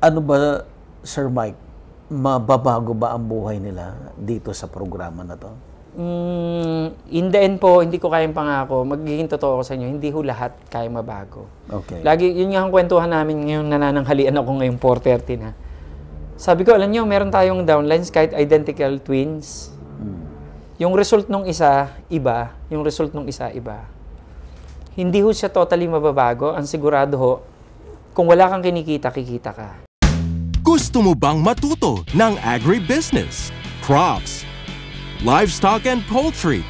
Ano ba, Sir Mike, mababago ba ang buhay nila dito sa programa na to? In the end po, hindi ko kayang pangako. Magiging totoo ko sa inyo, hindi ho lahat kaya mabago. Okay. Lagi, yun nga ang kwentuhan namin ngayon, nanananghalian ako ngayong 4:30 na. Sabi ko, alam nyo, meron tayong downlines kahit identical twins. Yung result nung isa, iba. Yung result nung isa, iba. Hindi ho siya totally mababago. Ang sigurado ho, kung wala kang kinikita, kikita ka. Gusto mo bang matuto ng agribusiness, crops, livestock and poultry,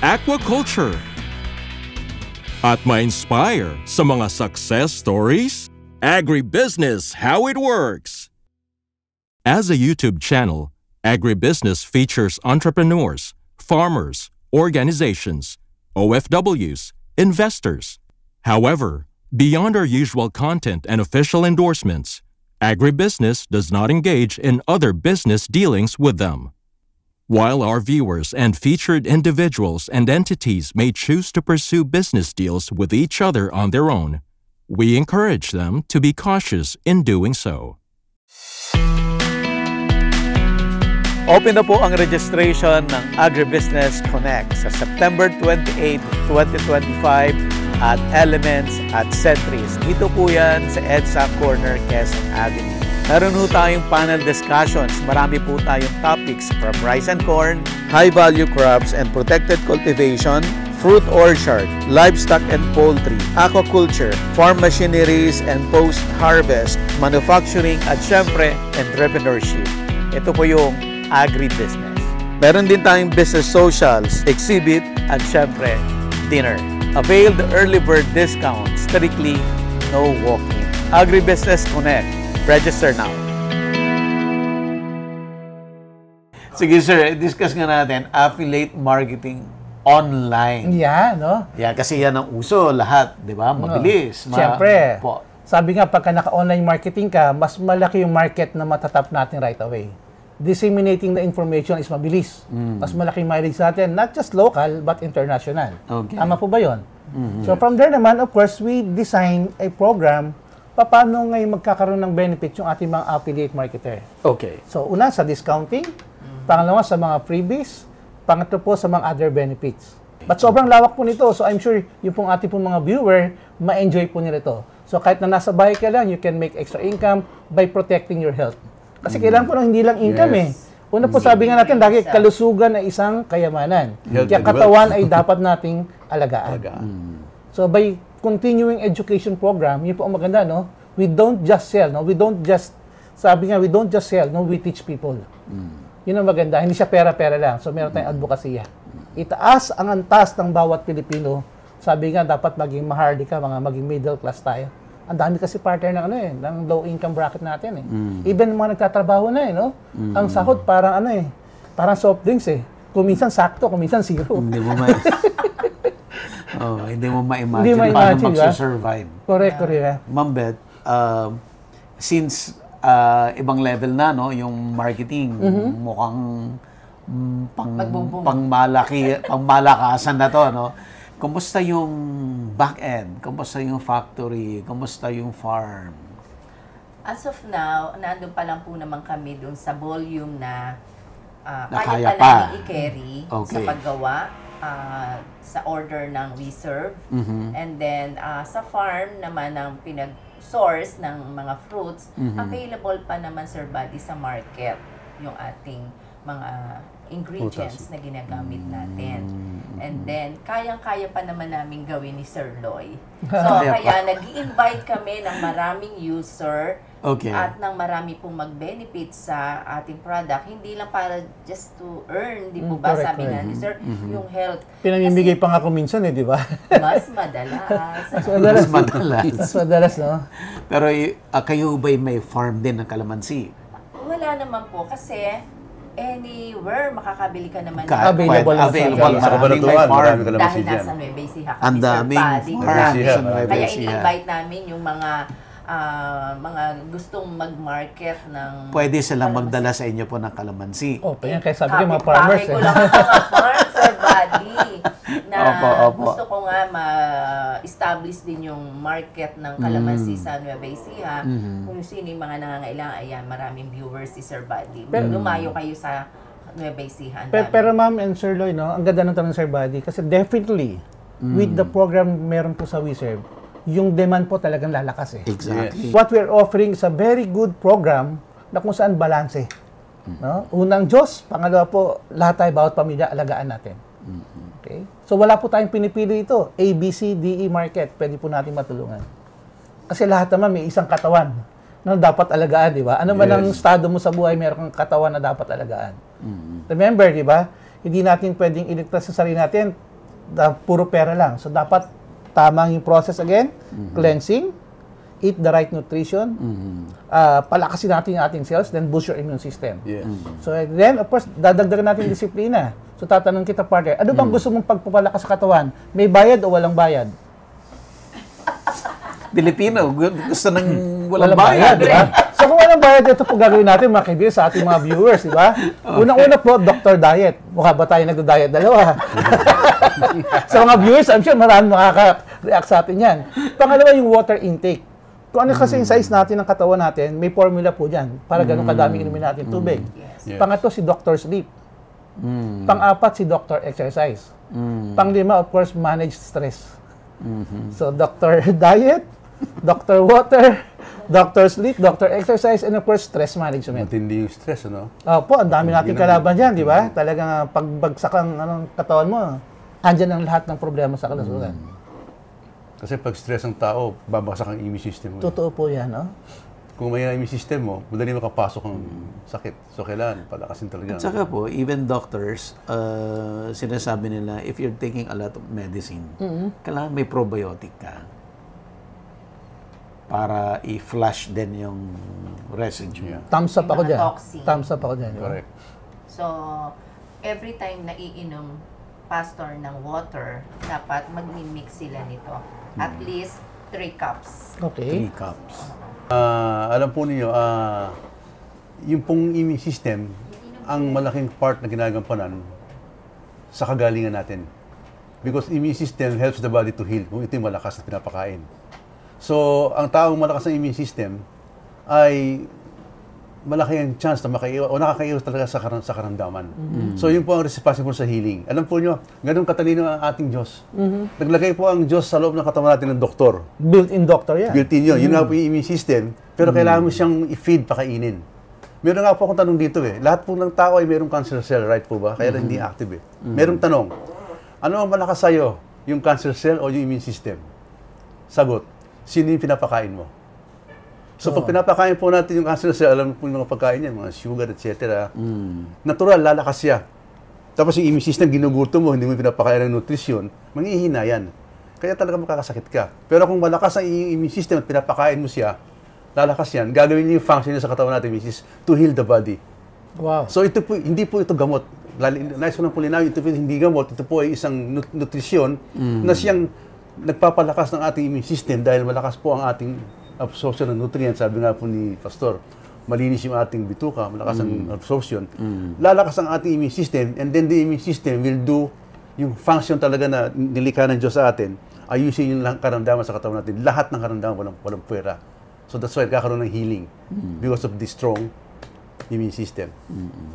aquaculture, at ma-inspire sa mga success stories? Agribusiness How It Works. As a YouTube channel, Agribusiness features entrepreneurs, farmers, organizations, OFWs, investors. However, beyond our usual content and official endorsements, Agribusiness does not engage in other business dealings with them. While our viewers and featured individuals and entities may choose to pursue business deals with each other on their own, we encourage them to be cautious in doing so. Open na po ang registration ng Agribusiness Connect sa September 28, 2025 at Elements at Centris. Dito po yan sa EDSA Corner, Quezon Avenue. Meron po tayong panel discussions. Marami po tayong topics from rice and corn, high-value crops and protected cultivation, fruit orchard, livestock and poultry, aquaculture, farm machineries and post-harvest, manufacturing at syempre, entrepreneurship. Ito po yung agribusiness. Meron din tayong business socials, exhibit at syempre, dinner. Avail the early bird discount, strictly no walk-in. Agribusiness Connect. Register now. Sige sir, discuss nga natin affiliate marketing online. Yeah, no? Yeah, kasi yan ang uso lahat, di ba? Mabilis. Siyempre. Sabi nga, pagka naka-online marketing ka, mas malaki yung market na matatap natin right away. Disseminating the information is mabilis. Mas malaking mileage natin, not just local, but international. Okay. Tama po ba yun? So from there naman, of course, we design a program paano ngayon magkakaroon ng benefits yung ating mga affiliate marketer. Okay. So una, sa discounting. Pangalawa, sa mga freebies. Pangatlo po, sa mga other benefits. But sobrang lawak po nito. So I'm sure yung pong ating pong mga viewer, ma-enjoy po nila ito. So kahit na nasa bahay ka lang, you can make extra income by protecting your health. Kasi kailangan po ng hindi lang income Una po sabi nga natin, dahil kalusugan ay isang kayamanan. Kaya katawan ay dapat nating alagaan. So by continuing education program, yun po ang maganda, no? We don't just sell, no? We don't just, sabi nga, we don't just sell, no? We teach people. Yun ang maganda. Hindi siya pera-pera lang. So meron tayong advokasya. Itaas ang antas ng bawat Pilipino. Sabi nga, dapat maging mahardy ka, maging middle class tayo. Ang dami kasi partner ng ng low income bracket natin Even mga nagtatrabaho na no? Ang sahod parang parang soft drinks Kuminsan sakto, kuminsan zero. Hindi mo ma-imagine paano mag-survive. Correct, correct. Ma'am Beth, since ibang level na no, yung marketing, mukhang pangmalakasan na to, no? Kumusta yung back-end? Kumusta yung factory? Kumusta yung farm? As of now, nandun pa lang po naman kami dun sa volume na kaya pa pa namin i-carry sa paggawa, sa order ng reserve. And then, sa farm naman ng pinag-source ng mga fruits, available pa naman, Sir Buddy, sa market yung ating mga ingredients na ginagamit natin. And then, kayang-kaya pa naman namin gawin ni Sir Loy. So, kaya nag-i-invite kami ng maraming user at ng marami pong mag-benefit sa ating product. Hindi lang para just to earn, di po ba? Sabi nga ni Sir, yung health. Pinamimigay pa nga ako minsan di ba? Mas madalas. Mas madalas, no? Pero kayo ba'y may farm din ng kalamansi? Wala naman po kasi anywhere makakabili ka naman. Available sa Kabanatuan, marami dahil nasa Nueva Ecija kami. Ang daming farm sa Nueva Kaya Ecija. in-invite namin yung mga gustong mag-market ng... Pwede silang magdala sa inyo po ng kalamansi. Kaya sabi ko mga farmers. Kapit-bahay ko lang ang mga farms, Sir Buddy. na Opo. gusto ko nga ma-establish din yung market ng kalamansi sa Nueva Ecija. Kung sino yung mga nangangailangan, ayan, maraming viewers si Sir Buddy. Lumayo kayo sa Nueva Ecija. Pero ma'am and Sir Loy, no, ang ganda ng tanong Sir Buddy kasi definitely with the program meron po sa WeServe, yung demand po talagang lalakas eh. Exactly. What we're offering is a very good program na kung saan balanse. No? Unang Diyos, pangalawa po, lahat tayo bawat pamilya alagaan natin. Okay? So wala po tayong pinipili ito. A, B, C, D, E market. Pwede po natin matulungan. Kasi lahat naman may isang katawan na dapat alagaan, di ba? Ano man ang estado mo sa buhay, meron kang katawan na dapat alagaan. Remember, di ba? Hindi natin pwedeng iligtas sa sarili natin na puro pera lang. So dapat tamang yung process again, cleansing, eat the right nutrition, palakasin natin yung ating cells, then boost your immune system. Yes. So then, of course, dadagdagan natin yung disiplina. So tatanong kita, partner, ano bang gusto mong pagpapalakas sa katawan? May bayad o walang bayad? Pilipino, gusto ng walang bayad. di ba? So kung walang bayad, ito po gagawin natin mga kaibigan sa ating mga viewers, di ba? Unang-una po, Dr. Diet. Mukha ba tayo nagda-diet dalawa? Sa mga viewers, I'm sure marami makaka-react sa atin yan. Pangalawa, yung water intake. Kung ano kasi yung size natin ng katawan natin, may formula po dyan para ganun kadaming inumin natin tubig. Yes. Pangatlo, si Dr. Sleep. Pang-apat, si Dr. Exercise. Panglima, of course, manage stress. So, Dr. Diet, Dr. Water, Dr. Sleep, Dr. Exercise, and of course, stress management. Matindi yung stress, ano? Opo, ang dami nating kalaban dyan, di ba? Talagang pagbagsak ang katawan mo, andyan ang lahat ng problema sa kalusugan. Kasi pag stress ng tao, babagsak ang immune system mo. Totoo po yan, no? Kung may immune system mo, madali makapasok ang sakit. So, kailangan palakasin talaga. At saka po, even doctors, sinasabi nila, if you're taking a lot of medicine, kailangan may probiotic ka para i-flush din yung residue. Yeah. Thumbs up Yung ako mga dyan. toxin. Thumbs up ako dyan. di ba? Correct. So, every time na iinom pastor ng water, dapat mag-mix sila nito. At least 3 cups. Okay. 3 cups. Alam po ninyo, yung pong immune system, ang malaking part na ginagampanan sa kagalingan natin. Because immune system helps the body to heal kung ito yung malakas na pinapakain. So, ang taong malakas ng immune system ay malaki ang chance na makaiwas o nakakaiwas talaga sa karamdaman. So, yun po ang responsible sa healing. Alam po nyo, ganun katalino ang ating Diyos. Naglagay po ang Diyos sa loob ng katawan natin ng doktor. Built-in doctor yan. Built-in yun. Yun nga po yung immune system. Pero kailangan mo siyang i-feed, pakainin. Meron nga po akong tanong dito eh. Lahat po ng tao ay merong cancer cell, right po ba? Kaya hindi active eh. Merong tanong, ano ang malakas sa'yo? Yung cancer cell o yung immune system? Sagot, sino yung pinapakain mo? So pag pinapakain po natin yung cancer cell, alam po yung mga pagkain niya, mga sugar, etc. Natural, lalakas siya. Tapos yung immune system, ginugutom mo, hindi mo pinapakain ng nutrition, manghihina yan. Kaya talaga makakasakit ka. Pero kung malakas ang immune system at pinapakain mo siya, lalakas yan, gagawin niya yung function niya sa katawan natin, which is to heal the body. Wow. So ito po, hindi po ito gamot. Nais ko lang po linawin, ito po hindi gamot, ito po ay isang nutrisyon na siyang nagpapalakas ng ating immune system dahil malakas po ang ating absorption ng nutrients. Sabi nga po ni Pastor, malinis yung ating bituka, malakas ang absorption. Lalakas ang ating immune system and then the immune system will do yung function talaga na nilikha ng Diyos sa atin, ayusin yung karamdaman sa katawan natin. Lahat ng karamdaman walang pwera. So that's why kakaroon ng healing because of the strong immune system.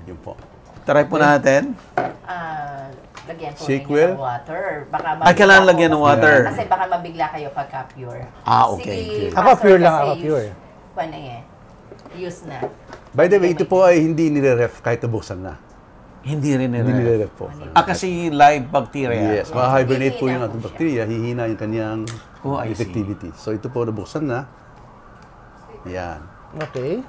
Yun po. Try po natin. Lagyan po Shake ninyo well? ng water. Baka Ay, kailangan mabigla lagyan ng po. water. Kasi baka mabigla kayo pagka pure. Okay. Sige, Ako Pastor, pure lang, kasi ako pure. Kuwan na eh. Use na. By the way, ito po ay hindi nire-ref kahit nabuksan na. Hindi rin Hindi nire-ref po. kasi live bacteria. Yes, ma-hibernate po yung ating bacteria, hihina yung kanyang Oh, I see. effectivity. So ito po nabuksan na. Yan. Okay.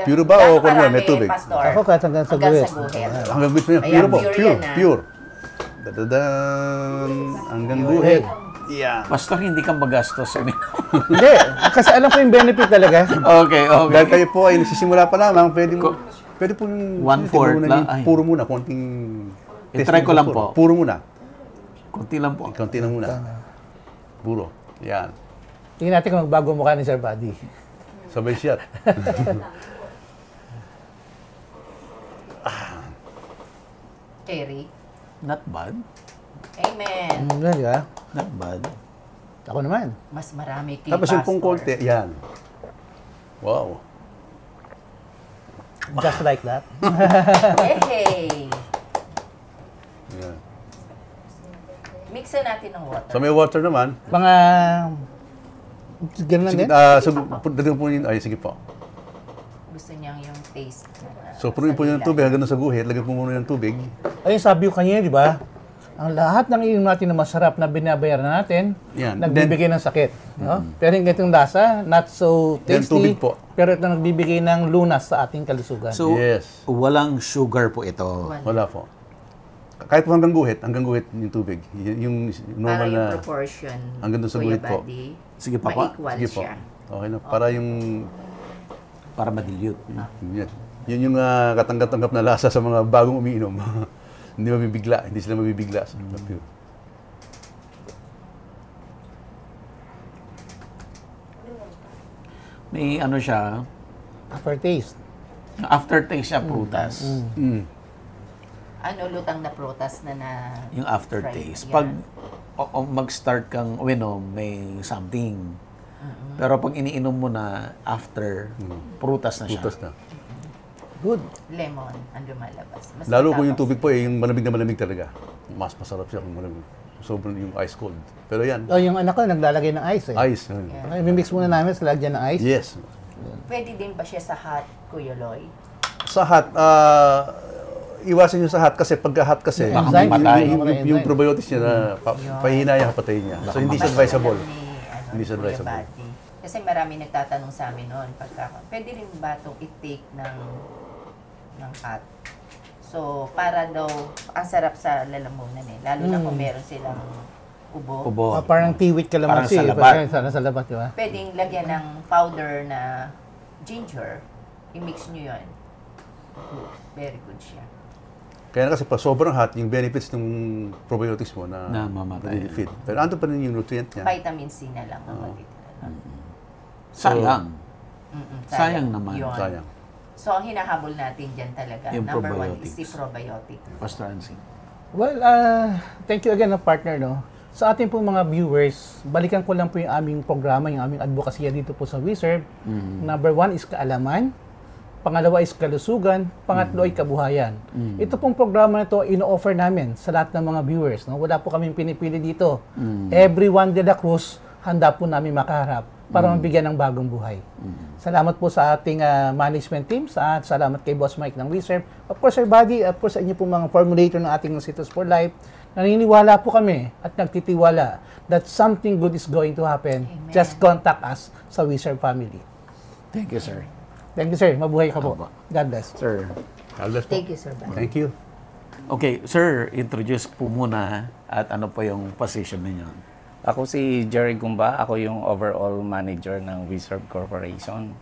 Pure ba o kung may tubig? Pastor? Ako kahit hanggang sa Hanggang guhit. sa guhit. Hanggang guhit mo yan. Ayan, Pure po. pure Pure. yan, ah. Pure. Dadadan. Hanggang guhit. Yan. Pastor, hindi ka magastos. Hindi. Kasi alam ko yung benefit talaga. Okay. Dahil kayo po ay nagsisimula pa lamang, pwede po yung... 1/4 lang. Ay. Puro muna, konting... I-try ko lang po. Puro muna. Kunti lang po. Konti lang muna. Puro. Yan. Tingnan natin kung magbago mukha ni Sir Buddy. Sabay shot. Cherry. Not bad. Amen. Di ba? Not bad. Ako naman. Mas marami kay Tapos yung pong Pastor. konti, yan. Wow. Just like that. Hey! Yan. Mixan natin ng water. So may water naman. Mga... Ganun lang Sige, din. dagdag po yun. Ay, sige po. Gusto niyang yung taste. So punuin po yun ng tubig hanggang sa guhit. Lagyan po muna ng tubig. Ayun, sabi ko kanina, di ba? Ang lahat ng inom natin na masarap na binabayaran natin, Yan. nagbibigay ng sakit. No? Pero yung ganitong lasa, not so Then, tasty, tubig po. pero ito nagbibigay ng lunas sa ating kalusugan. So, Yes. walang sugar po ito. Wala po. Kahit po hanggang guhit yung tubig. Yung Para normal yung na... proportion, hanggang doon sa Kuya guhit po. Buddy, Sige pa, pa. ma-equal Sige po. siya. Okay na. Para yung... Para madilute. Yan. Yun yung katanggap-tanggap na lasa sa mga bagong umiinom. Hindi mabibigla. Hindi sila mabibigla. May ano siya, Aftertaste. aftertaste siya prutas. Mm. Ano, lutang na prutas na Yung aftertaste. fried. Pag mag-start kang uminom, may something. Pero pag iniinom mo na after, prutas na siya. Putas na. Good. Lemon ang lumalabas. Mas Lalo kung yung matapang. tubig po yung malamig na malamig talaga. Mas masarap siya kung malamig. Sobrang yung ice cold. Pero yan, Oh, yung anak ko naglalagay ng ice eh. ice. Yun. Okay, mimix muna namin sa lagyan ng ice. Yes. Pwede din ba siya sa hot, Kuya Loy? Sa hot, iwasan nyo sa hot kasi pagka hot kasi, Baka may matay. yung probiotics niya na pahina yung hapatay niya. So hindi siya advisable. Ni, Hindi siya Kuya advisable. Buddy. Kasi marami nagtatanong sa amin noon, pwede rin ba itong i-take ng hot? So, para daw, ang sarap sa lalamunan eh. Lalo na kung meron silang ubo. Ubo. Parang tiwit ka Parang lamansi. sa labat. Parang sa labat, di ba? Pwedeng lagyan ng powder na ginger. I-mix nyo yun. Good. Very good siya. Kaya kasi pa sobrang hot, yung benefits ng probiotics mo na Namamatay. fit. Pero ando pa rin yung nutrient niya. Vitamin C na lang ang matitira. Sayang. Mm-mm, Sayang naman. Yun. Sayang. So, ang hinahabol natin dyan talaga, Yung number one is probiotics. the probiotic. Pastor Ansi. Well, thank you again, partner. No? Sa ating po mga viewers, balikan ko lang po yung aming programa, yung aming advocacy dito po sa WeServe. Number one is kaalaman. Pangalawa is kalusugan. Pangatlo ay kabuhayan. Ito pong programa na ito, ino-offer namin sa lahat ng mga viewers. No? Wala po kaming pinipili dito. Everyone de la Cruz, handa po namin makaharap para mabigyan ng bagong buhay. Salamat po sa ating management team, at salamat kay Boss Mike ng WeServe. Of course, Sir Buddy, of course, sa inyo po mga formulator ng ating Citrus for Life. Naniniwala po kami at nagtitiwala that something good is going to happen. Amen. Just contact us sa WeServe family. Thank you, sir. Thank you, sir. Mabuhay ka po. Opo. God bless. Sir. Carlos po. Thank you, Sir Buddy. Thank you. Okay, sir, introduce po muna at ano po yung position ninyo. Ako si Jerry Gumba. Ako yung overall manager ng WeServe Corporation.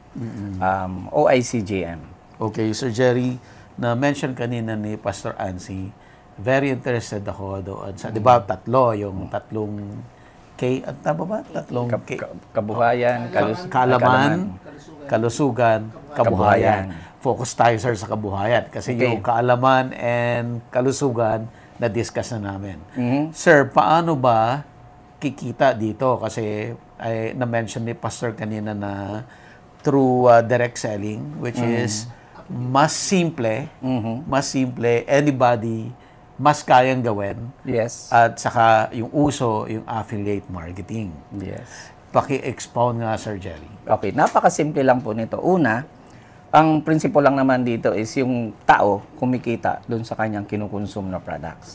OICGM. Okay, Sir Jerry, na-mention kanina ni Pastor Ansi, very interested ako doon sa, di ba, yung tatlong K, at tama ba? Tatlong K. Kabuhayan, Kaalaman, kalusugan, kabuhayan. Kabuhayan. Focus tayo, sir, sa kabuhayan. Kasi Okay. yung kaalaman and kalusugan, na-discuss na namin. Mhm. Sir, paano ba kikita dito? Kasi na-mention ni Pastor kanina na through direct selling, which is mas simple, anybody, mas kayang gawin. Yes. At saka yung uso, yung affiliate marketing. Yes. Paki-expound nga, Sir Jerry. Okay, napakasimple lang po nito. Una, ang prinsipyo lang naman dito is yung tao kumikita doon sa kanyang kinukonsume na products.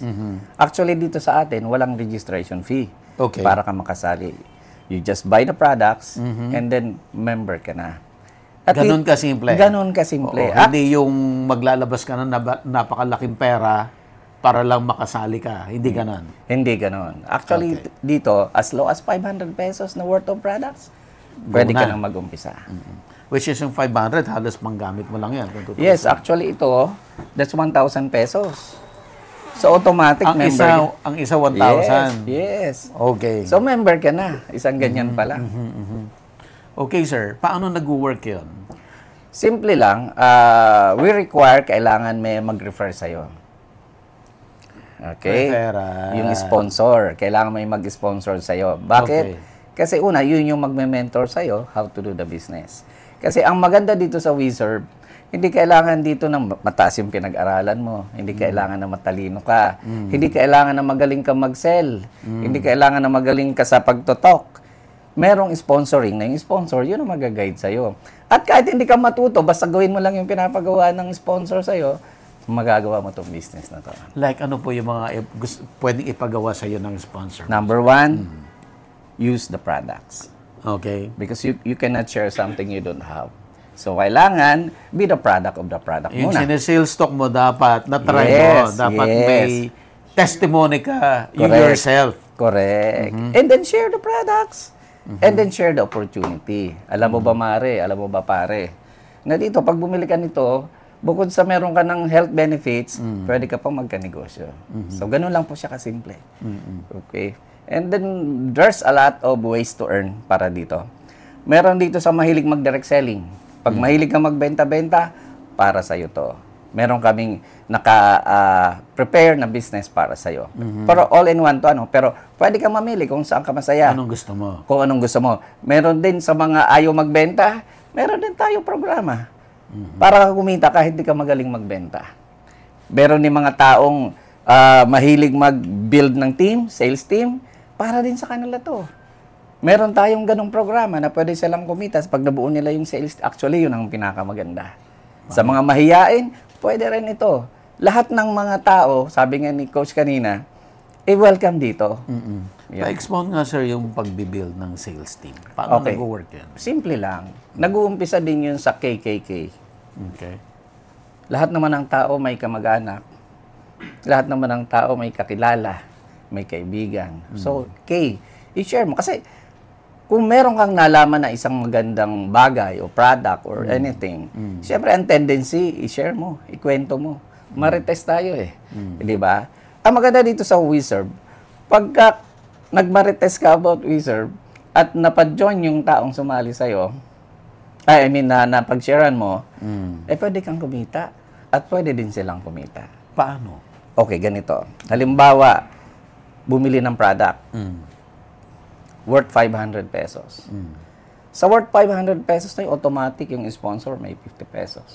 Actually, dito sa atin, walang registration fee Okay. para ka makasali. You just buy the products and then member ka na. At Ganon kasimple. Ganon kasimple. Oo, hindi yung maglalabas ka ng napakalaking pera para lang makasali ka. Hindi ganon. Hindi ganon. Actually, Okay. dito, as low as 500 pesos na worth of products, pwede ka na. nang mag-umpisa. Which is yung 500, halos panggamit mo lang yan. kung tutuusin. Yes, actually ito, that's 1,000 pesos. So, automatic Ang member. ang isa 1,000. Yes. Okay. So, member ka na. Isang ganyan pala. Okay, sir. Paano nag-work yun? Simple lang, we require, kailangan may mag-refer sa'yo. Okay? Referral. Yung sponsor. Kailangan may mag-sponsor sa'yo. Bakit? Okay. Kasi una, yun yung magme-mentor sa'yo how to do the business. Kasi ang maganda dito sa WeServe, hindi kailangan dito ng mataas yung pinag-aralan mo. Hindi kailangan na matalino ka. Hindi kailangan na magaling ka mag-sell. Hindi kailangan na magaling ka sa pagtotalk. Merong sponsoring na yung sponsor, yun ang mag-guide sa'yo. At kahit hindi ka matuto, basta gawin mo lang yung pinapagawa ng sponsor sa'yo, magagawa mo itong business na to. Like ano po yung mga pwedeng ipagawa sa iyo ng sponsor? Number one, use the products. Okay. Because you cannot share something you don't have. So, kailangan be the product of the product Yung muna. sinesales talk mo dapat, na-try mo, Yes, dapat yes. may testimony ka, you Correct. yourself. Correct. And then share the products. And then share the opportunity. Alam mo ba, Mare? Alam mo ba, pare? Na dito, pag bumili ka nito, bukod sa meron ka ng health benefits, pwede ka pang magka-negosyo. So, ganun lang po siya kasimple. Okay? And then, there's a lot of ways to earn para dito. Meron dito sa mahilig mag-direct selling. Pag mahilig ka magbenta-benta, para sa'yo to. Meron kaming naka-prepare na business para sa'yo. Pero all-in-one to, pero pwede ka mamili kung saan ka masaya. Anong gusto mo? Kung anong gusto mo. Meron din sa mga ayaw magbenta, meron din tayo programa. Para ka kumita kahit di ka magaling magbenta. Meron din mga taong mahilig mag-build ng team, sales team, para din sa kanila to. Meron tayong ganong programa na pwede silang kumita pag nabuo nila yung sales. Actually, yun ang pinakamaganda. Sa mga mahiyain, pwede rin ito. Lahat ng mga tao, sabi nga ni Coach kanina, welcome dito. Yan. Pa-expound nga, sir, yung pag-build ng sales team. Paano Okay. nag-work yan? Simple lang. Nag-uumpisa din yun sa KKK. Okay. Lahat naman ng tao may kamag-anak. Lahat naman ng tao may kakilala, may kaibigan. So, i-share mo. Kasi, kung meron kang nalaman na isang magandang bagay o product or anything, siyempre, ang tendency, i-share mo, ikwento mo. Marites tayo Di ba? Ang maganda dito sa WeServe, pagka nagmarites ka about WeServe at napag-join yung taong sumali sa'yo, na pag-sharean mo, pwede kang kumita at pwede din silang kumita. Paano? Okay, ganito. Halimbawa, bumili ng product worth 500 pesos. Sa worth 500 pesos na yung automatic yung sponsor may 50 pesos.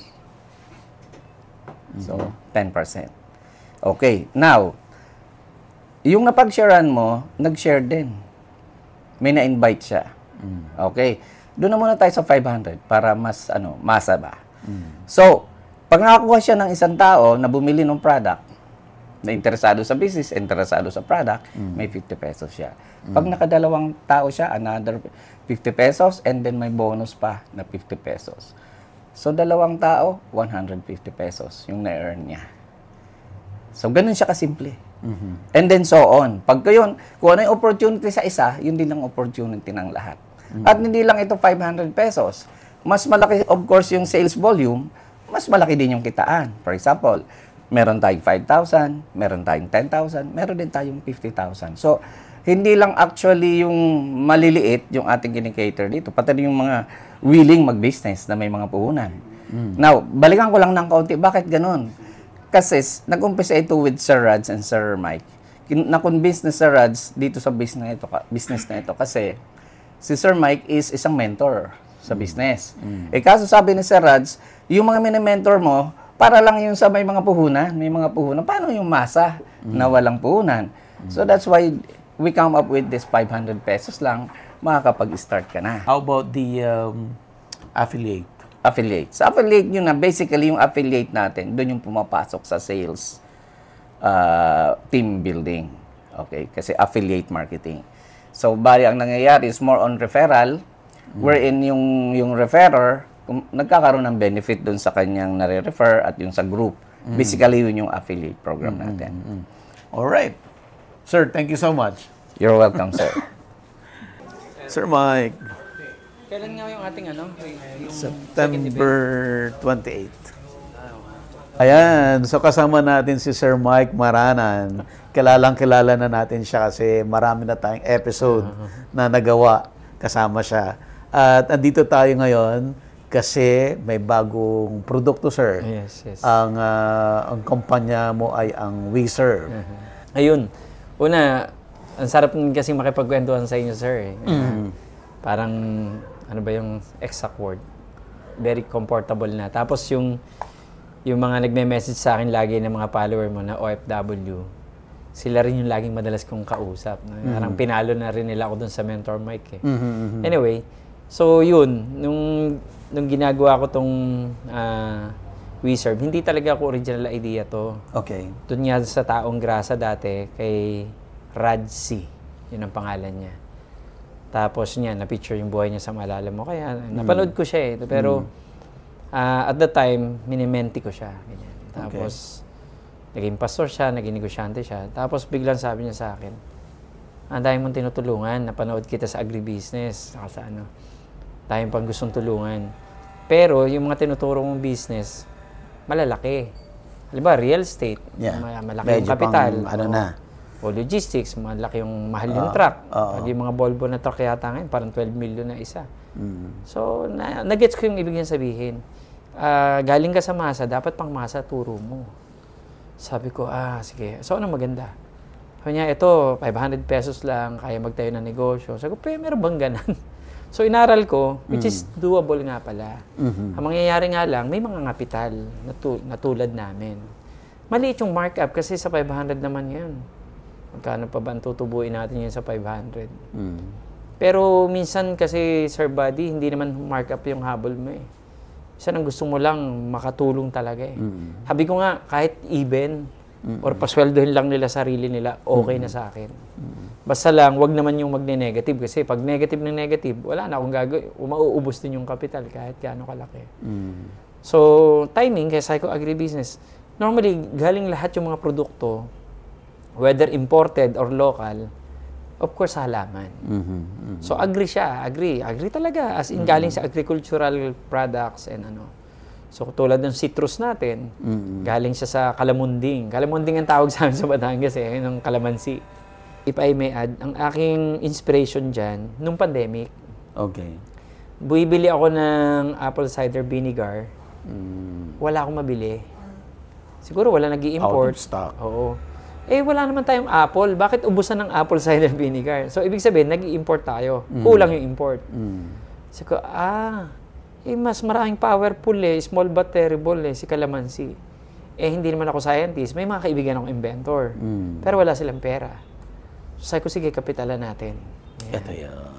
So, 10%. Okay, now, yung napag-sharean mo, nag-share din. May na-invite siya. Okay. Doon na muna tayo sa 500 para mas, masa ba. So, pag nakakuha siya ng isang tao na bumili ng product, na interesado sa business, interesado sa product, may 50 pesos siya. Pag nakadalawang tao siya, another 50 pesos, and then may bonus pa na 50 pesos. So, dalawang tao, 150 pesos yung na-earn niya. So, ganun siya kasimple. And then so on. Pag yun, kung ano yung opportunity sa isa, yun din ang opportunity ng lahat. At hindi lang ito 500 pesos. Mas malaki, of course, yung sales volume, mas malaki din yung kitaan. For example, meron tayong 5,000, meron tayong 10,000, meron din tayong 50,000. So, hindi lang actually yung maliliit yung ating kinikater dito, pati yung mga willing mag-business na may mga puhunan. Now, balikan ko lang ng kaunti. Bakit ganun? Kasi nag-umpisa ito with Sir Rads and Sir Mike. Na-convince na Sir Rads dito sa business na ito kasi si Sir Mike is isang mentor sa business. Kaso sabi ni Sir Rads, yung mga mini-mentor mo, para lang yung sa may mga puhunan. May mga puhunan. Paano yung masa na walang puhunan? So that's why we come up with this 500 pesos lang, makakapag-start ka na. How about the affiliate? Affiliate. Sa affiliate yun na, basically yung affiliate natin, doon yung pumapasok sa sales team building. Okay? Kasi affiliate marketing. So, bali ang nangyayari is more on referral, wherein yung referrer, nagkakaroon ng benefit doon sa kanyang nare-refer at yung sa group. Basically, yun yung affiliate program natin. Alright. Sir, thank you so much. You're welcome, sir. Sir Mike, Kailan nga yung ating September 28. Ayan, so kasama natin si Sir Mike Maranan. Kilalang-kilala na natin siya kasi marami na tayong episode na nagawa kasama siya. At andito tayo ngayon kasi may bagong produkto, sir. Yes. Ang kumpanya mo ay ang WeServe. Ayun. Una, ang sarap kasi makipagkwentuhan sa inyo, sir. Parang, ano ba yung exact word? Very comfortable na. Tapos yung mga nagme-message sa akin lagi ng mga follower mo na OFW, sila rin yung laging madalas kong kausap. Parang pinalo na rin nila ako dun sa Mentor Mike. Anyway, so yun, nung ginagawa ko tong WeServe, hindi talaga ako original idea to. Okay. Doon nga sa Taong Grasa dati, kay Radzi, yun ang pangalan niya. Tapos niya, na-picture yung buhay niya sa Malala Mo. Kaya napanood ko siya eh. Pero at the time, minimenti ko siya. Ganyan. Tapos, naging pastor siya, naging negosyante siya. Tapos biglang sabi niya sa akin, ang dami mong tinutulungan, napanood kita sa agribusiness, saka sa ano, dami pang gustong tulungan. Pero yung mga tinuturo mong business, malalaki. Halimbawa, real estate, malaki yung kapital. O logistics, malaki yung mahal yung truck. Pag yung mga Volvo na truck yata ngayon, parang 12 million na isa. So, nag-gets ko yung ibig niya sabihin. Galing ka sa masa, dapat pang masa, turo mo. Sabi ko, sige. So, anong maganda? Sabi niya, ito, 500 pesos lang, kaya magtayo ng negosyo. Sabi ko, meron bang ganan? So, inaral ko, which is doable nga pala. Ang mangyayari nga lang, may mga kapital na tulad namin. Maliit yung markup kasi sa 500 naman yan. Magkano pa ba ang tutubuin natin yun sa 500? Pero minsan kasi, Sir Buddy, hindi naman markup yung habol mo eh. Isa ang gusto mo lang makatulong talaga eh. Sabi ko nga, kahit even or pasweldohin lang nila sarili nila, okay na sa akin. Basta lang, wag naman yung magne-negative kasi pag negative ng negative, wala na akong gagawin. Mauubos din yung capital kahit gaano kalaki. So, timing, kaya Psycho Agribusiness, normally, galing lahat yung mga produkto, whether imported or local, of course, halaman. So, agri siya. Agri talaga. As in, galing sa agricultural products and ano. So, tulad ng citrus natin, galing siya sa kalamunding. Kalamunding ang tawag sa amin sa Batangas eh, ng kalamansi. If I may add, ang aking inspiration dyan, nung pandemic, bumibili ako ng apple cider vinegar, wala akong mabili. Siguro wala nag-i-import. Out of stock. Oo. Wala naman tayong apple. Bakit ubusan ng apple cider vinegar? So, ibig sabihin, nag-i-import tayo. Kulang yung import. Sabi ko, mas maraming powerful small but terrible si calamansi. Hindi naman ako scientist. May mga kaibigan akong inventor. Pero wala silang pera. So, sabi ko, sige, kapitalan natin. Ito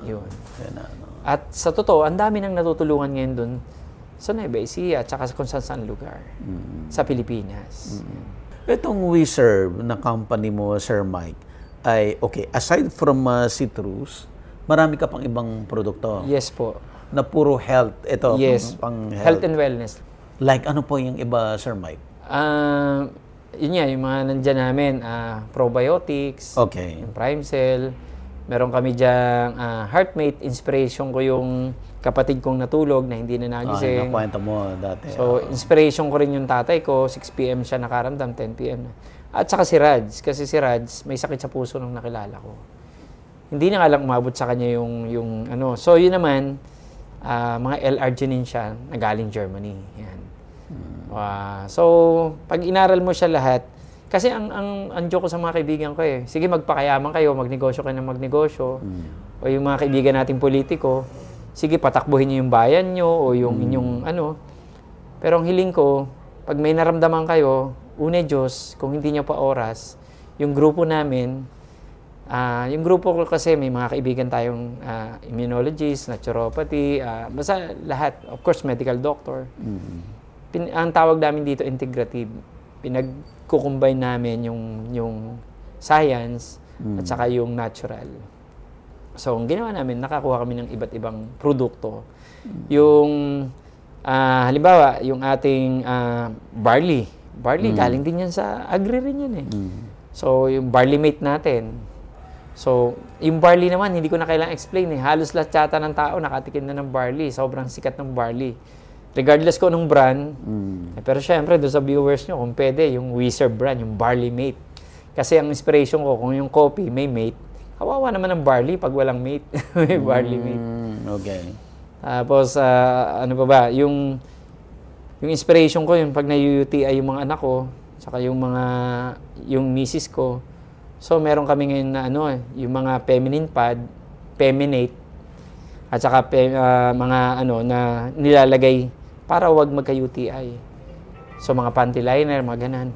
yun. At sa totoo, ang dami nang natutulungan ngayon dun sa Nueva Ecija at saka kung saan lugar sa Pilipinas. Itong WeServe na company mo, Sir Mike, ay aside from citrus, marami ka pang ibang produkto. Yes po. Na puro health. Ito, yes. pang health and wellness. Like ano po yung iba, Sir Mike? Yun nga, yung mga nandyan namin, probiotics, yung Prime Cell, meron kami dyang Heartmate, inspiration ko yung kapatid kong natulog na hindi na nagising. Nakwento mo dati. So, inspiration ko rin yung tatay ko. 6 p.m. siya nakaramdam, 10 p.m. na. At saka si Raj. Kasi si Raj, may sakit sa puso nung nakilala ko. Hindi na nga lang umabot sa kanya yung ano. So, yun naman, mga L-arginine siya na galing Germany. Yan. So, pag inaral mo siya lahat, kasi ang joke ko sa mga kaibigan ko sige, magpakayaman kayo, magnegosyo kayo ng magnegosyo. O yung mga kaibigan nating politiko, sige, patakbuhin niyo yung bayan niyo o yung inyong ano. Pero ang hiling ko, pag may naramdaman kayo, une Diyos, kung hindi niyo pa oras, yung grupo namin, yung grupo ko kasi may mga kaibigan tayong immunologist, naturopathy, basta lahat, of course, medical doctor. Ang tawag namin dito, integrative. Pinagkukumbine namin yung science at saka yung natural. So, ang ginawa namin, nakakuha kami ng iba't ibang produkto. Yung, halimbawa, yung ating barley. Barley, galing din yan sa agri rin yan So, yung barley mate natin. So, yung barley naman, hindi ko na kailangang explain Halos lahat yata ng tao nakatikim na ng barley. Sobrang sikat ng barley. Regardless ko anong brand. Pero syempre, doon sa viewers nyo, kung pwede, yung WeServe brand, yung barley mate. Kasi ang inspiration ko, kung yung coffee may mate, kawawa naman ng barley pag walang mate. May barley mate. Tapos, ano pa ba? Yung inspiration ko, yung pag na-UTI yung mga anak ko, saka yung misis ko, So, meron kami ngayon na yung mga feminine pad, feminate, at saka mga na nilalagay para wag magka-UTI. So, mga panty liner, mga ganan.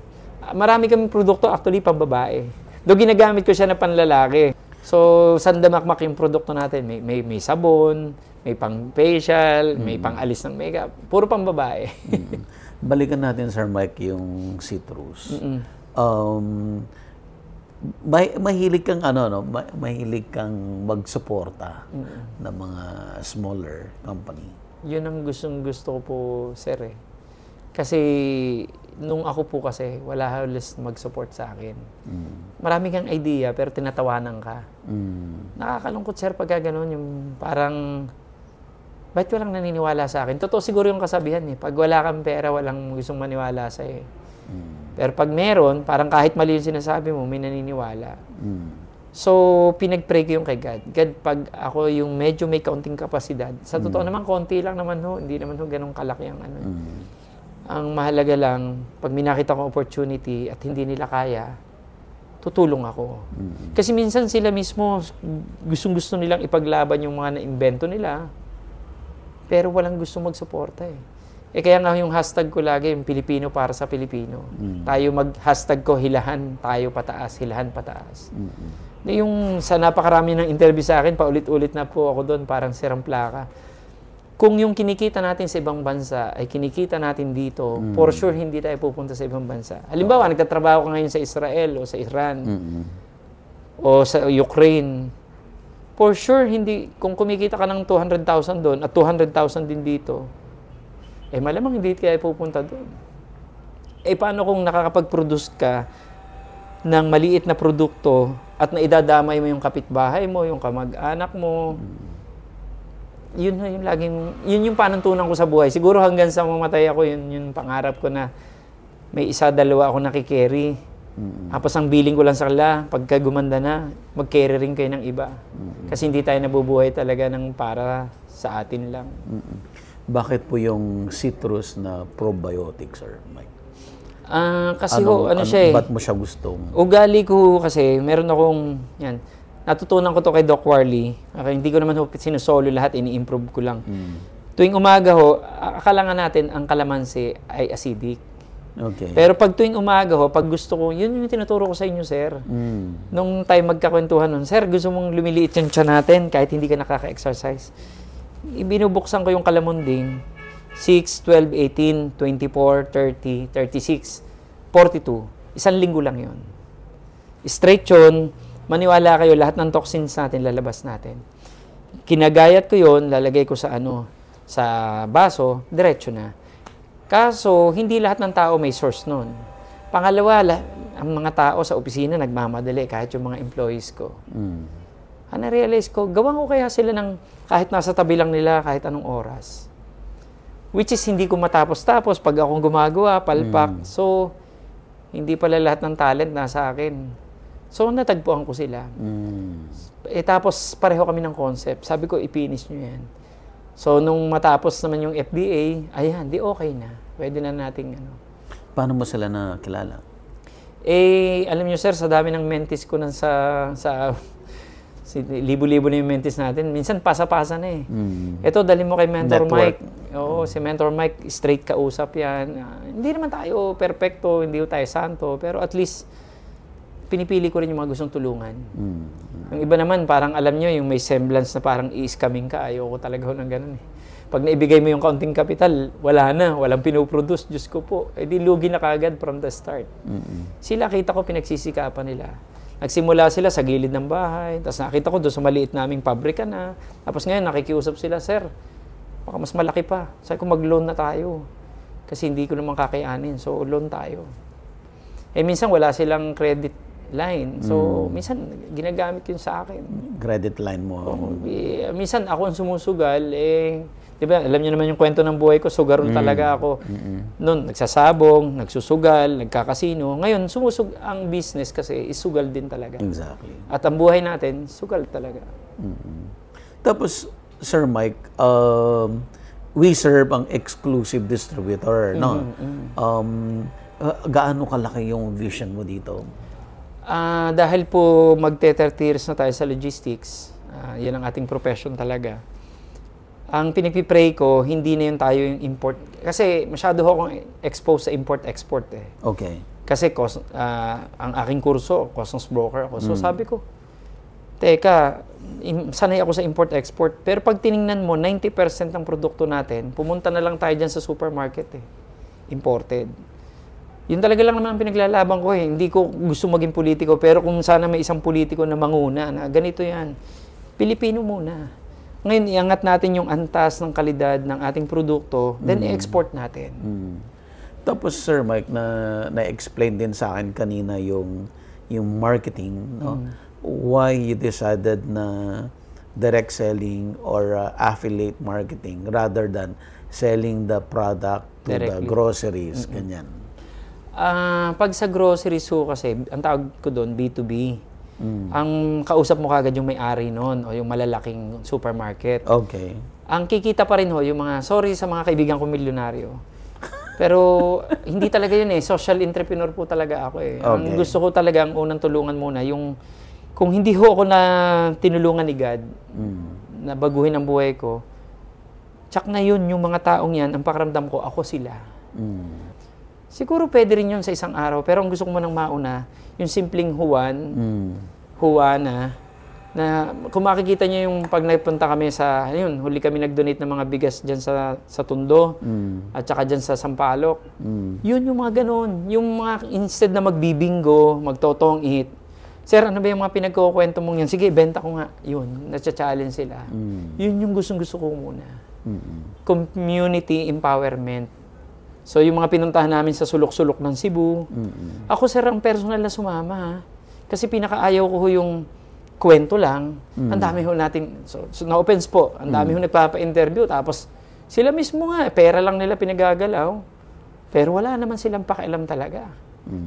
Marami kaming produkto actually pambabae. Do ginagamit ko siya na panlalaki. So, sandamakmak yung produkto natin. May sabon, may pang facial, may pang alis ng makeup. Puro pambabae. Balikan natin, Sir Mike, yung citrus. Mahilig kang mahilig kang magsuporta ng mga smaller company. Yun ang gusto ko po, sir eh. Kasi nung ako po kasi wala halos mag-support sa akin. Marami kang idea pero tinatawanan ka. Nakakalungkot, sir, pagka ganun, yung parang bakit walang naniniwala sa akin? Totoo siguro yung kasabihan eh. Pag wala kang pera, walang gustong maniwala sa eh. Pero pag meron, parang kahit mali yung sinasabi mo, may naniniwala. So, pinag-pray ko yung kay God. God, pag ako yung medyo may kaunting kapasidad, sa totoo naman, konti lang naman ho, hindi naman ho ganun kalaki ang ano. Ang mahalaga lang, pag minakita ko opportunity at hindi nila kaya, tutulong ako. Kasi minsan sila mismo, gustong-gusto nilang ipaglaban yung mga na-invento nila, pero walang gusto magsuporta eh. Kaya nga yung hashtag ko lagi, yung Pilipino para sa Pilipino. Tayo mag-hashtag ko, hilahan, tayo pataas, hilahan pataas. Yung sa napakarami ng interview sa akin, paulit-ulit na po ako doon, parang sirang plaka. Kung yung kinikita natin sa ibang bansa ay kinikita natin dito, for sure hindi tayo pupunta sa ibang bansa. Halimbawa, nagtatrabaho ka ngayon sa Israel o sa Iran o sa Ukraine. For sure, kung kumikita ka ng 200,000 doon at 200,000 din dito, malamang hindi kaya pupunta doon. Paano kung nakakapag-produce ka ng maliit na produkto at naidadamay mo yung kapitbahay mo, yung kamag-anak mo? Yun yung panuntunan ko sa buhay. Siguro hanggang sa mamatay ako, yun yung pangarap ko na may isa, dalawa ako nakikerry. Tapos ang billing ko lang sa kanila, pagka gumanda na, mag-carry rin kayo ng iba. Kasi hindi tayo nabubuhay talaga ng para sa atin lang. Bakit po yung citrus na probiotic, Sir Mike? Kasi siya eh. Ba't mo siya gustong? Ugali ko kasi, meron akong, natutunan ko to kay Doc Warley. Okay, hindi ko naman sinusolo lahat, ini-improve ko lang. Tuwing umaga akala nga natin ang kalamansi ay acidic. Okay. Pero pag tuwing umaga pag gusto ko, yun yung tinuturo ko sa inyo, sir. Nung tayo magkakwentuhan nun, sir, gusto mong lumiliit yung tiyan natin kahit hindi ka nakaka-exercise. Ibinubuksan ko yung kalamunding, 6, 12, 18, 24, 30, 36, 42. Isang linggo lang yun. Straight yun, maniwala kayo, lahat ng toxins natin, lalabas natin. Kinagayat ko yun, lalagay ko sa sa baso, diretso na. Kaso, hindi lahat ng tao may source nun. Pangalawa, ang mga tao sa opisina nagmamadali, kahit yung mga employees ko. Na-realize ko, gawan ko kaya sila ng kahit nasa tabi lang nila, kahit anong oras. Which is, hindi ko matapos-tapos pag akong gumagawa, palpak. So, hindi pala lahat ng talent nasa akin. So, natagpuan ko sila. Tapos, pareho kami ng concept. Sabi ko, i-finish nyo yan. So, nung matapos naman yung FDA, ayan, di okay na. Pwede na nating Paano mo sila nakilala? Alam nyo, sir, sa dami ng mentis ko libo-libo na yung mentis natin. Minsan, pasa-pasa na eh. Ito, dali mo kay Mentor Network. Mike. Oo, si Mentor Mike, straight kausap yan. Hindi naman tayo perfecto, hindi tayo santo, pero at least, pinipili ko rin yung mga gustong tulungan. Yung iba naman, parang alam nyo, yung may semblance na parang i-scamming ka, ayoko talaga ng ganun eh. Pag naibigay mo yung kaunting kapital, wala na, walang pinoproduce, Diyos ko po. Di lugi na kagad from the start. Sila, kita ko, pinagsisikapan nila. Nagsimula sila sa gilid ng bahay, tapos nakita ko doon sa maliit naming pabrika na. Tapos ngayon, nakikiusap sila, sir, baka mas malaki pa. Sabi ko, mag-loan na tayo. Kasi hindi ko naman kakayanin, so loan tayo. Minsan wala silang credit line. So, minsan, ginagamit yun sa akin. Credit line mo. Minsan, ako ang sumusugal, di ba, alam niyo naman yung kwento ng buhay ko, sugarol talaga ako. Noon, nagsasabong, nagsusugal, nagkakasino. Ngayon, ang business kasi is sugal din talaga. Exactly. At ang buhay natin, sugal talaga. Tapos, Sir Mike, we serve ang exclusive distributor, no? Gaano kalaki yung vision mo dito? Dahil po magte-30 years na tayo sa logistics, yan ang ating profession talaga. Ang pinipipray ko, hindi na yun tayo yung import. Kasi masyado akong exposed sa import-export eh. Okay. Kasi ang aking kurso, customs broker ako. So sabi ko, teka, sanay ako sa import-export. Pero pag tiningnan mo, 90% ng produkto natin, pumunta na lang tayo dyan sa supermarket eh. Imported. Yun talaga lang naman ang pinaglalaban ko eh. Hindi ko gusto maging politiko, pero kung sana may isang politiko na manguna, na ganito yan, Pilipino muna. Ngayon, iangat natin yung antas ng kalidad ng ating produkto, then i-export natin. Tapos, Sir Mike, na-explain din sa akin kanina yung marketing, no? Why you decided na direct selling or affiliate marketing rather than selling the product to the Directly. groceries, ganyan. Pag sa groceries ho kasi, ang tawag ko doon, B2B. Ang kausap mo kagad yung may-ari noon o yung malalaking supermarket. Okay. Ang kikita pa rin ho, yung mga, sorry sa mga kaibigan kong milyonaryo. Pero hindi talaga yun eh. Social entrepreneur po talaga ako eh. Okay. Ang gusto ko talaga, ang unang tulungan muna, yung kung hindi ho ako na tinulungan ni God, na baguhin ang buhay ko, tsak na yun, yung mga taong yan, ang pakiramdam ko, ako sila. Siguro pwede rin yun sa isang araw, pero ang gusto ko manang mauna, yung simpleng Juana, na kung makikita niyo yung pag nagpunta kami sa, ayun, huli kami nag-donate ng mga bigas dyan sa Tondo, at saka dyan sa Sampaloc. Yun yung mga ganun. Yung mga, instead na magbibingo, magtotong eat, sir, ano ba yung mga pinagkukwento mong yan? Sige, benta ko nga. Yun, natcha-challenge sila. Yun yung gustong-gusto ko muna. Community empowerment. So, yung mga pinuntahan namin sa sulok-sulok ng Cebu, ako, sir, ang personal na sumama, ha? Kasi pinakaayaw ko yung kwento lang. Ang dami ho natin, so na-offense po, ang dami ho nagpapa-interview, tapos sila mismo nga, pera lang nila pinagagalaw. Pero wala naman silang pakialam talaga.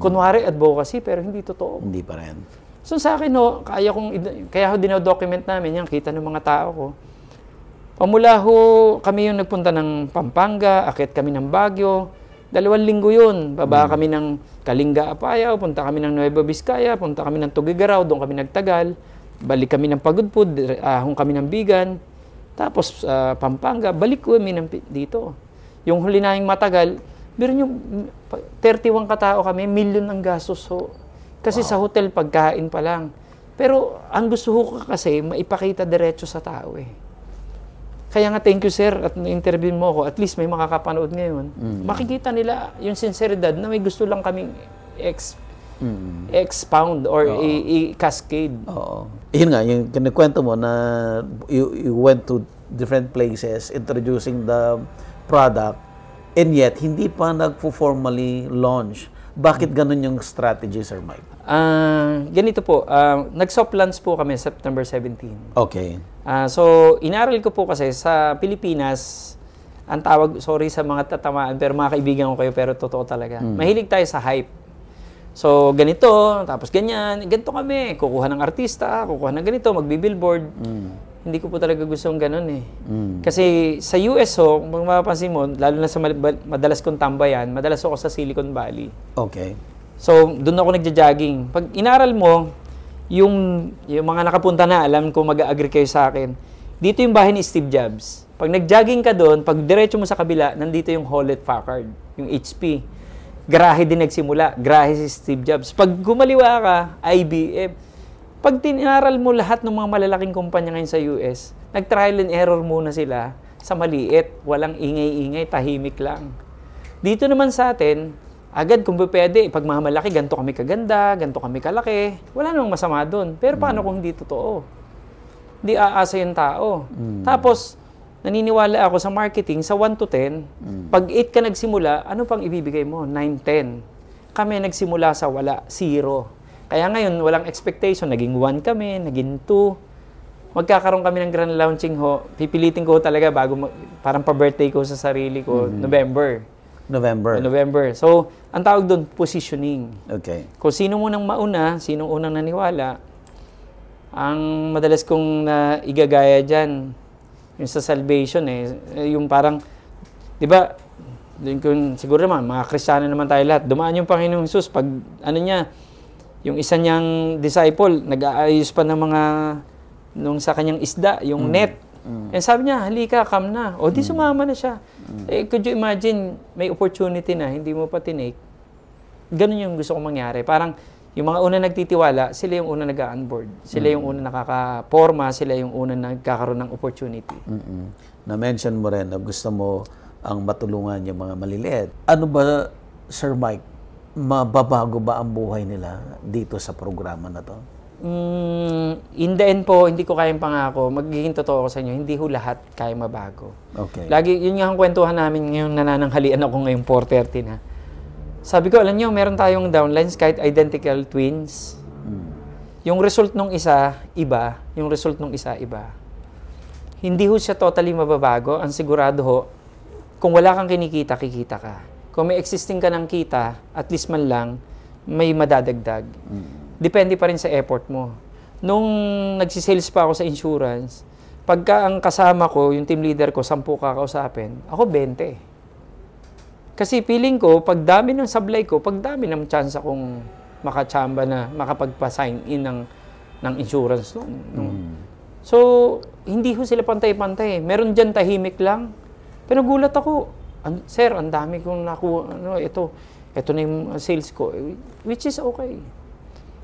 Kunwari, advocacy, pero hindi totoo. Hindi pa rin. So, sa akin, ho, kaya ho dinodocument namin yan, kita ng mga tao ko. Pamula ho, kami yung nagpunta ng Pampanga, akit kami ng Baguio. 2 linggo yun. Baba kami ng Kalinga, Apayao, punta kami ng Nueva Vizcaya, punta kami ng Tugigaraw, doon kami nagtagal. Balik kami ng Pagudpud, ahong kami ng Bigan. Tapos Pampanga, balik kami dito. Yung huli naming matagal, meron yung 31 katao kami, milyon ang gastos ho. Kasi sa hotel, pagkain pa lang. Pero ang gusto ko kasi, maipakita diretso sa tao eh. Kaya nga, thank you sir, at na-interview mo ako, at least may makakapanood ngayon. Makikita nila yung sinseridad na may gusto lang kaming expound or i-cascade. Oo. Yun nga, yung kinikwento mo na you went to different places introducing the product and yet hindi pa nagpo-formally launch. Bakit ganun yung strategy, Sir Mike? Ganito po, nag-soft launch po kami September 17. Okay. So, inaral ko po kasi sa Pilipinas, ang tawag, sorry sa mga tatamaan, pero mga kaibigan ko kayo, pero totoo talaga. Mahilig tayo sa hype. So, ganito, tapos ganyan, ganito kami, kukuha ng artista, kukuha ng ganito, magbi-billboard. Hindi ko po talaga gustong ganun eh. Kasi sa US, kung mapapansin mo, lalo na sa madalas kong tambayan, madalas ako sa Silicon Valley. Okay. So, doon ako nagja-jogging. Pag inaral mo, yung mga nakapunta na, alam ko mag-agree kayo sa akin, dito yung bahay ni Steve Jobs. Pag nag-jogging ka doon, pag diretso mo sa kabila, nandito yung Hewlett-Packard, yung HP. Garahe din nagsimula. Garahe si Steve Jobs. Pag gumaliwa ka, IBM. Pag tinaral mo lahat ng mga malalaking kumpanya ngayon sa US, nag-trial and error muna sila sa maliit. Walang ingay-ingay, tahimik lang. Dito naman sa atin, agad kung pwede, pag mamalaki, ganito kami kaganda, ganito kami kalaki. Wala namang masama doon. Pero paano kung hindi totoo? Hindi aasa yung tao. Tapos, naniniwala ako sa marketing, sa 1 to 10, pag 8 ka nagsimula, ano pang ibibigay mo? 9, 10. Kami nagsimula sa wala, 0. Kaya ngayon, walang expectation. Naging 1 kami, naging 2. Magkakaroon kami ng grand launching ho. Pipilitin ko talaga bago, parang pa-birthday ko sa sarili ko, November. So, ang tawag doon, positioning. Okay. Kung sino munang mauna, sinong unang naniwala, ang madalas kong igagaya dyan, yung sa salvation yung parang, di ba, siguro naman, mga Kristiyano naman tayo lahat, dumaan yung Panginoong Jesus, pag, Yung isa niyang disciple, nag-aayos pa ng mga, nung sa kanyang isda, yung net. And sabi niya, halika, come na. O di sumama na siya. Eh, could you imagine, may opportunity na, hindi mo pa tinake. Ganun yung gusto kong mangyari. Parang, yung mga una nagtitiwala, sila yung una nag-onboard. Sila yung una nakakaporma, sila yung una nagkakaroon ng opportunity. Na-mention mo rin na gusto mo ang matulungan yung mga maliliit. Ano ba, Sir Mike, mababago ba ang buhay nila dito sa programa na to? In the end po, hindi ko kayang pangako. Magiging totoo ko sa inyo, hindi ho lahat kaya mabago. Okay. Lagi, yun nga ang kwentuhan namin ngayong nanananghalian ako ngayong 4:30 na. Sabi ko, alam nyo, meron tayong downlines kahit identical twins. Yung result nung isa, iba. Yung result nung isa, iba. Hindi ho siya totally mababago. Ang sigurado ho, kung wala kang kinikita, kikita ka. Kung may existing ka ng kita, at least man lang, may madadagdag. Depende pa rin sa effort mo. Nung nagsisales pa ako sa insurance, pagka ang kasama ko, yung team leader ko, 10 kakausapin, ako 20. Kasi feeling ko, pag dami ng sablay ko, pag dami ng chance akong makachamba na makapagpa-sign in ng insurance noon. So, hindi ho sila pantay-pantay. Meron dyan tahimik lang. Pero gulat ako, sir, ang dami kong nakuha, ito na yung sales ko, which is okay.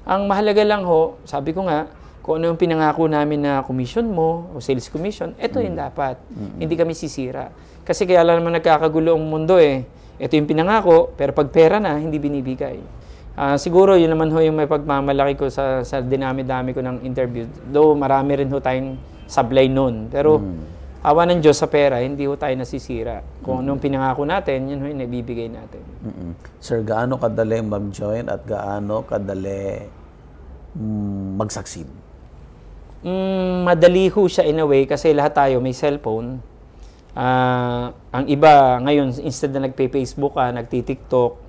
Ang mahalaga lang ho, sabi ko nga, kung ano yung pinangako namin na commission mo, o sales commission, ito yung dapat. Hindi kami sisira. Kasi kaya lang naman nagkakagulo ang mundo eh. Ito yung pinangako, pero pag pera na, hindi binibigay. Siguro, yun naman ho yung may pagmamalaki ko sa dinami-dami ko ng interview. Though marami rin ho tayong sablay nun. Pero, awa ng Diyos sa pera, hindi ho tayo nasisira. Kung anong pinangako natin, yun ho yung nabibigay natin. Sir, gaano kadali mag-join at gaano kadali mag-succeed? Madali ho siya in a way kasi lahat tayo may cellphone. Ang iba ngayon, instead na nagpe-Facebook nagti-TikTok,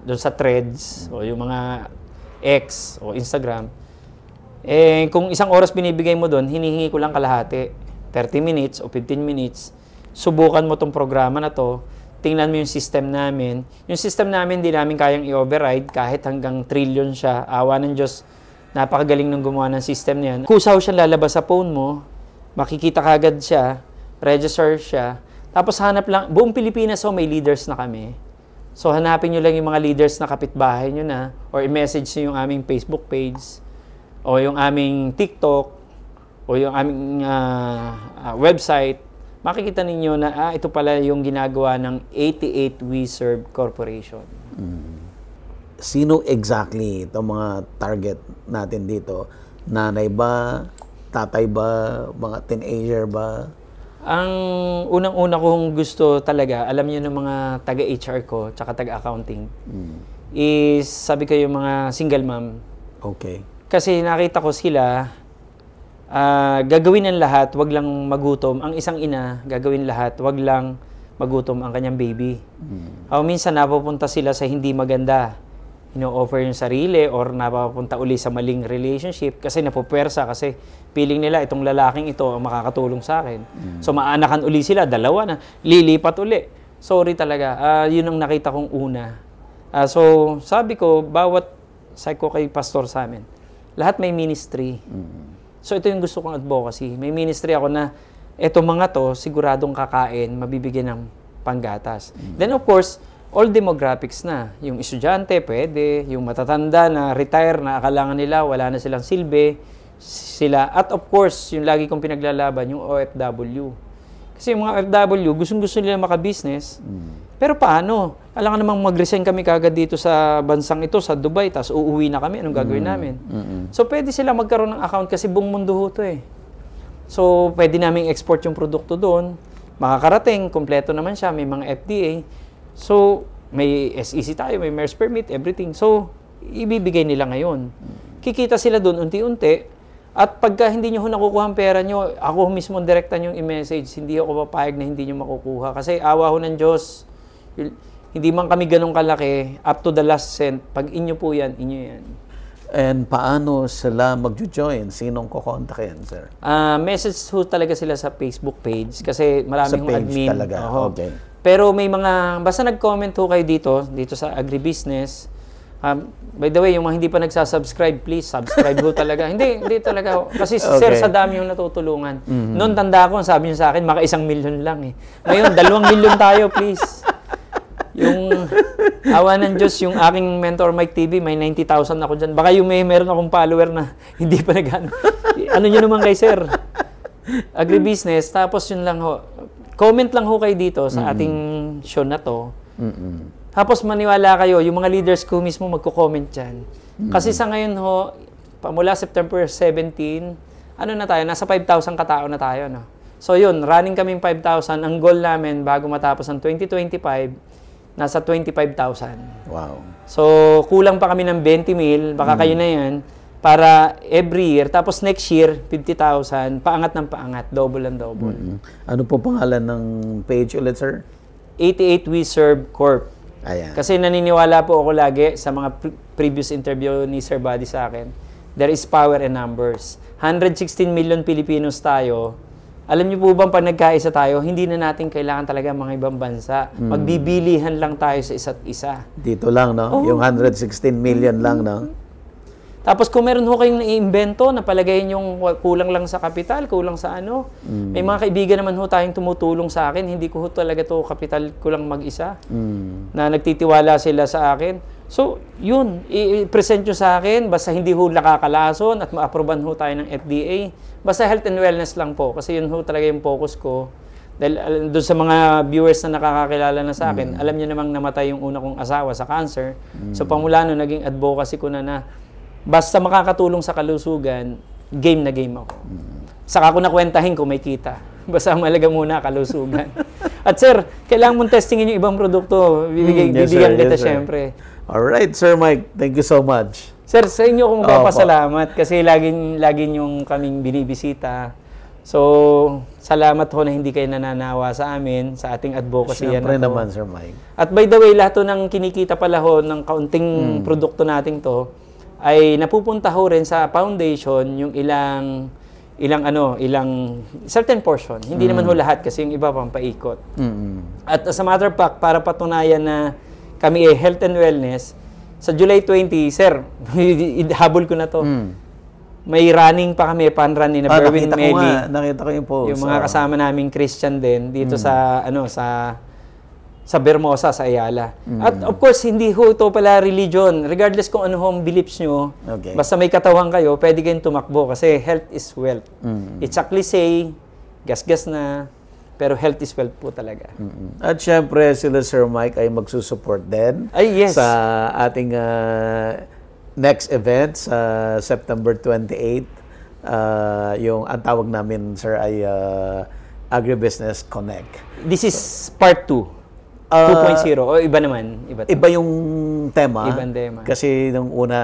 doon sa threads, o yung mga X o Instagram, eh, kung isang oras binibigay mo doon, hinihingi ko lang kalahati. 30 minutes o 15 minutes, subukan mo tong programa na to, tingnan mo yung system namin. Yung system namin, di namin kayang i-override kahit hanggang trillion siya. Awa ng Diyos, napakagaling nung gumawa ng system niyan. Kusaw siya lalabas sa phone mo, makikita kagad siya, register siya, tapos hanap lang, buong Pilipinas may leaders na kami. So hanapin nyo lang yung mga leaders na kapitbahay nyo na, or i-message nyo yung aming Facebook page, o yung aming TikTok, o yung aming website, makikita ninyo na ito pala yung ginagawa ng 88 We Serve Corporation. Sino exactly itong mga target natin dito? Nanay ba? Tatay ba? Mga teenager ba? Ang unang-una kong gusto talaga, alam niyo ng mga taga-HR ko, tsaka taga-accounting, is sabi ko yung mga single mom. Okay. Kasi nakita ko sila, gagawin ng lahat, wag lang magutom. Ang isang ina, gagawin lahat, wag lang magutom ang kanyang baby. Minsan napupunta sila sa hindi maganda. Ino-offer yung sarili or napapunta uli sa maling relationship kasi napupwersa kasi feeling nila itong lalaking ito ang makakatulong sa akin. So maanakan uli sila, dalawa na, lilipat uli. Sorry talaga, yun ang nakita kong una. So sabi ko, bawat ko kay pastor sa amin, lahat may ministry. So ito yung gusto kong advocacy. May ministry ako na eto mga to, siguradong kakain, mabibigyan ng panggatas. Then of course, all demographics na. Yung estudyante, pwede. Yung matatanda na retire na akalangan nila, wala na silang silbi. Sila. At of course, yung lagi kong pinaglalaban, yung OFW. Kasi yung mga OFW, gustong-gusto nila maka-business. Pero paano? Alam ka namang mag-resign kami kagad dito sa bansang ito, sa Dubai, tapos uuwi na kami. Anong gagawin namin? So, pwede sila magkaroon ng account kasi buong mundo ho to eh. So, pwede namin export yung produkto doon. Makakarating, kompleto naman siya, may mga FDA. So, may SEC tayo, may MERS permit, everything. So, ibibigay nila ngayon. Kikita sila doon unti-unti. At pagka hindi nyo nakukuha ang pera nyo, ako mismo direktan yung i-message. Hindi ako papayag na hindi nyo makukuha. Kasi awa ho ng Diyos, hindi man kami ganun kalaki, up to the last cent. Pag inyo po yan, inyo yan. And paano sila mag-join? Sinong kukontakin, sir? Message ho talaga sila sa Facebook page. Kasi maraming sa page admin. Talaga. Okay. Pero may mga, basta nag-comment ho kayo dito sa agribusiness, By the way, yung mga hindi pa nagsasubscribe, please, subscribe ho talaga. Hindi talaga ho. Kasi sir, sa dami yung natutulungan. Noon tanda ko, sabi niyo sa akin, maka 1 million lang eh. Ngayon, 2 million tayo, please. Yung awa ng Diyos, yung aking mentor Mike TV, may 90,000 ako dyan. Baka yung meron akong follower na hindi pa nag-ano. Ano nyo naman kay sir? Agribusiness, tapos yun lang ho. Comment lang ho kayo dito sa ating show na to. Tapos maniwala kayo, yung mga leaders ko mismo magko-comment dyan. Kasi sa ngayon ho, pamula September 17, ano na tayo, nasa 5,000 katao na tayo. No? So yun, running kaming 5,000. Ang goal namin bago matapos ang 2025, nasa 25,000. Wow. So kulang pa kami ng 20,000, baka kayo na yan, para every year. Tapos next year, 50,000, paangat ng paangat, double and double. Ano po pangalan ng page ulit, sir? 88 We Serve Corp. Ayan. Kasi naniniwala po ako lagi sa mga previous interview ni Sir Buddy sa akin. There is power in numbers. 116 million Pilipinos tayo. Alam niyo po bang pag nagkaisa tayo, hindi na natin kailangan talaga mga ibang bansa. Magbibilihan lang tayo sa isa't isa. Dito lang, no? Yung 116 million lang, no? Tapos kung meron ho kayong naiimbento na palagayin yung kulang lang sa kapital, kulang sa ano, may mga kaibigan naman ho tayong tumutulong sa akin, hindi ko ho talaga to kapital ko lang mag-isa, na nagtitiwala sila sa akin. So, yun, i-present nyo sa akin, basta hindi ho nakakalason at ma-aproban ho tayo ng FDA. Basta health and wellness lang po, kasi yun ho talaga yung focus ko. Dahil doon sa mga viewers na nakakakilala na sa akin, alam nyo namang namatay yung una kong asawa sa cancer. So, pamula no, naging advocacy ko na basta makakatulong sa kalusugan, game na game ako. Saka ko nakwentahin kung may kita. Basta malaga muna kalusugan. At sir, kailangan mong testingin yung ibang produkto. Bibigyan kita syempre. Alright, Sir Mike. Thank you so much. Sir, sa inyo kong magpapasalamat kasi lagi yung kaming binibisita. So, salamat ho na hindi kayo nananawa sa amin, sa ating advocacy. Siyempre naman, Sir Mike. At by the way, lahat ng kinikita pala ho ng kaunting produkto natin to, ay napupunta ho rin sa foundation yung ilang certain portion. Hindi naman ho lahat kasi yung iba pang paikot. At as a matter of fact, para patunayan na kami health and wellness, sa July 20, sir, habol ko na to. May running pa kami, pan-run ni na Berwin Meli. Nakita ko yung post. Yung mga kasama naming Christian din dito sa Bermosa, sa Ayala. At of course, hindi ho ito pala religion. Regardless kung ano hong beliefs nyo, basta may katawan kayo, pwede kayong tumakbo kasi health is wealth. It's a cliche, gas-gas na, pero health is wealth po talaga. At syempre, sila Sir Mike ay magsusupport din sa ating next event sa September 28. Yung ang tawag namin, sir, ay Agribusiness Connect. This is part 2. 2.0 o iba naman? Iba yung tema. Ibang tema. Kasi nung una,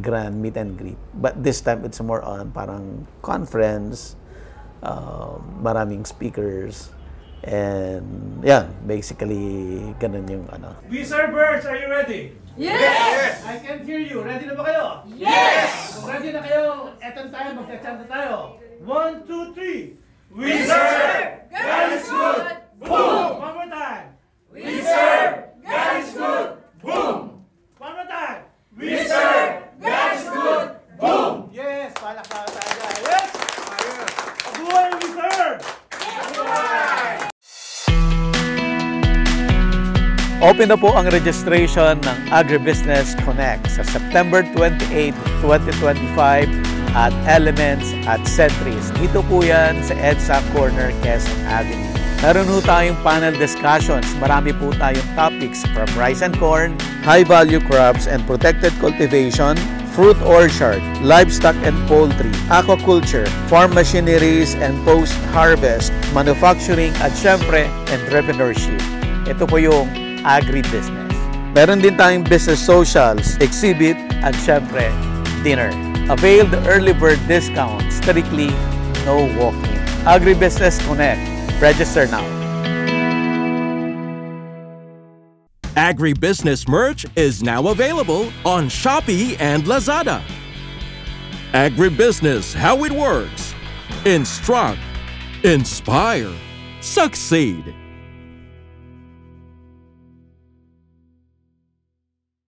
grand meet and greet. But this time, it's more on parang conference, maraming speakers, and yeah, basically, ganun yung ano. We Servers, are you ready? Yes! I can hear you. Ready na ba kayo? Yes! Kung ready na kayo, eto tayo, magka-chant tayo. 1, 2, 3. We serve! God is good! Boom! One more time. We serve! God is good! Boom! One more time. We serve! God is good! Boom! Yes! Palakpakan tayo dyan. Yes! Mabuhay ang we serve! Open na po ang registration ng Agribusiness Connect sa September 28, 2025 at Elements at Centris. Dito po yan sa EDSA Corner, Quezon Avenue. Meron po tayong panel discussions. Marami po tayong topics from rice and corn, high-value crops and protected cultivation, fruit orchard, livestock and poultry, aquaculture, farm machineries and post-harvest, manufacturing at syempre, entrepreneurship. Ito po yung agribusiness. Meron din tayong business socials, exhibit at syempre, dinner. Avail the early bird discount, strictly no walk-in. Agribusiness Connect. Register now. Agribusiness merch is now available on Shopee and Lazada. Agribusiness, how it works. Instruct, inspire, succeed.